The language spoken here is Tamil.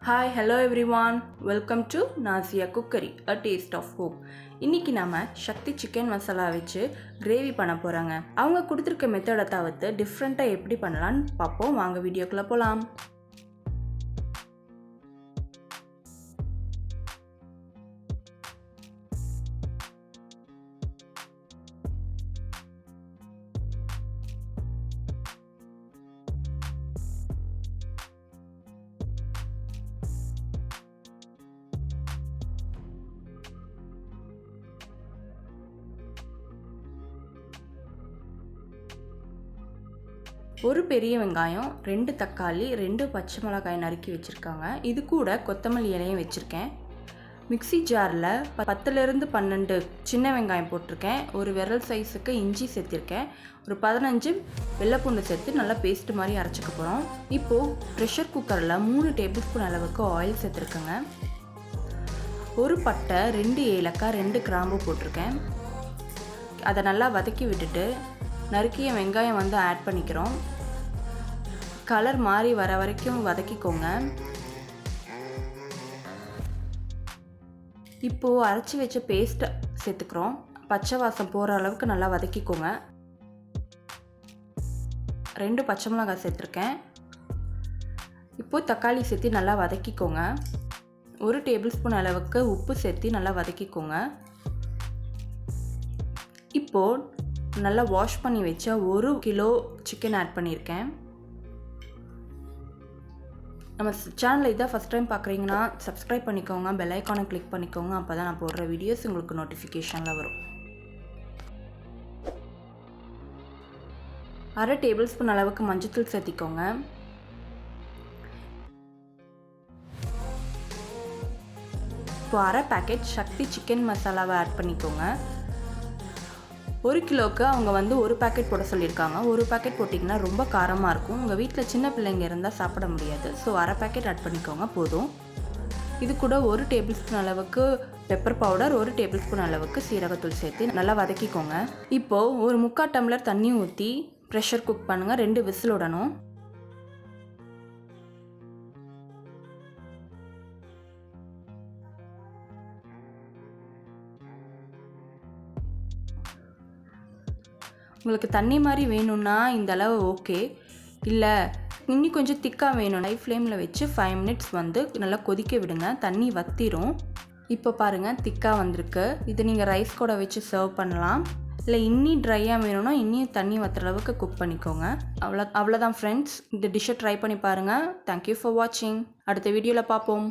Hi, hello everyone. Welcome to Nazia Cookery, a taste of hope. இன்னைக்கு நாம சக்தி சிக்கன் மசாலா வச்சு கிரேவி பண்ண போறாங்க. அவங்க கொடுத்திருக்க மெத்தடை தவிர்த்து டிஃபரண்டா எப்படி பண்ணலாம்னு பாப்போம். வாங்க வீடியோக்குள்ள போலாம். ஒரு பெரிய வெங்காயம், 2 தக்காளி, 2 பச்சை மிளகாய் நறுக்கி வச்சுருக்காங்க. இது கூட கொத்தமல்லி இலையும் வச்சுருக்கேன். மிக்சி ஜாரில் 10லேருந்து 12 சின்ன வெங்காயம் போட்டிருக்கேன். ஒரு விரல் சைஸுக்கு இஞ்சி சேர்த்திருக்கேன். ஒரு 15 வெள்ளைப்பூண்டு சேர்த்து நல்லா பேஸ்ட் மாதிரி அரைச்சிக்க போகிறோம். இப்போது ப்ரெஷர் குக்கரில் 3 டேபிள் ஸ்பூன் அளவுக்கு ஆயில் சேர்த்துருக்கேங்க. ஒரு பட்டை, 2 ஏலக்காய், 2 கிராம்பு போட்டிருக்கேன். அதை நல்லா வதக்கி விட்டுட்டு நறுக்கிய வெங்காயம் வந்து ஆட் பண்ணிக்கிறோம். கலர் மாறி வர வரைக்கும் வதக்கிக்கோங்க. இப்போது அரைச்சி வச்ச பேஸ்ட்டை சேர்த்துக்கிறோம். பச்சை வாசம் போகிற அளவுக்கு நல்லா வதக்கிக்கோங்க. 2 பச்சை மிளகாய் சேர்த்துருக்கேன். இப்போது தக்காளி சேர்த்து நல்லா வதக்கிக்கோங்க. 1 டேபிள் ஸ்பூன் அளவுக்கு உப்பு சேர்த்து நல்லா வதக்கிக்கோங்க. இப்போது நல்லா வாஷ் பண்ணி வச்ச 1 கிலோ சிக்கன் ஆட் பண்ணியிருக்கேன். நம்ம சேனலை இதான் ஃபஸ்ட் டைம் பார்க்குறீங்கன்னா சப்ஸ்கிரைப் பண்ணிக்கோங்க, பெல் ஐக்கானை கிளிக் பண்ணிக்கோங்க. அப்போ தான் நான் போடுற வீடியோஸ் உங்களுக்கு நோட்டிஃபிகேஷனில் வரும். 1/2 டேபிள் ஸ்பூன் அளவுக்கு மஞ்சள்தூள் சேர்த்திக்கோங்க. இப்போ 1/2 பேக்கெட் சக்தி சிக்கன் மசாலாவை ஆட் பண்ணிக்கோங்க. 1 கிலோவுக்கு அவங்க வந்து 1 பேக்கெட் போட சொல்லியிருக்காங்க. 1 பேக்கெட் போட்டிங்கன்னா ரொம்ப காரமாக இருக்கும். உங்கள் வீட்டில் சின்ன பிள்ளைங்க இருந்தால் சாப்பிட முடியாது. ஸோ 1/2 பேக்கெட் ஆட் பண்ணிக்கோங்க போதும். இது கூட 1 டேபிள் ஸ்பூன் அளவுக்கு பெப்பர் பவுடர், 1 டேபிள் ஸ்பூன் அளவுக்கு சீரகத்தூள் சேர்த்து நல்லா வதக்கிக்கோங்க. இப்போது ஒரு 3/4 டம்ளர் தண்ணி ஊற்றி ப்ரெஷர் குக் பண்ணுங்கள். 2 விசில் விடணும். உங்களுக்கு தண்ணி மாதிரி வேணும்னா இந்த அளவு ஓகே. இல்லை இன்னும் கொஞ்சம் திக்காக வேணும், ஹை ஃப்ளேமில் வச்சு 5 மினிட்ஸ் வந்து நல்லா கொதிக்க விடுங்க. தண்ணி வற்றிடும். இப்போ பாருங்கள் திக்காக வந்திருக்கு. இது நீங்கள் ரைஸ் கூட வச்சு சர்வ் பண்ணலாம். இல்லை இன்னும் ட்ரையாக வேணும்னா இன்னும் தண்ணி வற்றுற அளவுக்கு குக் பண்ணிக்கோங்க. அவ்வளோதான் ஃப்ரெண்ட்ஸ். இந்த டிஷ்ஷை ட்ரை பண்ணி பாருங்கள். தேங்க்யூ ஃபார் வாட்சிங். அடுத்த வீடியோவில் பார்ப்போம்.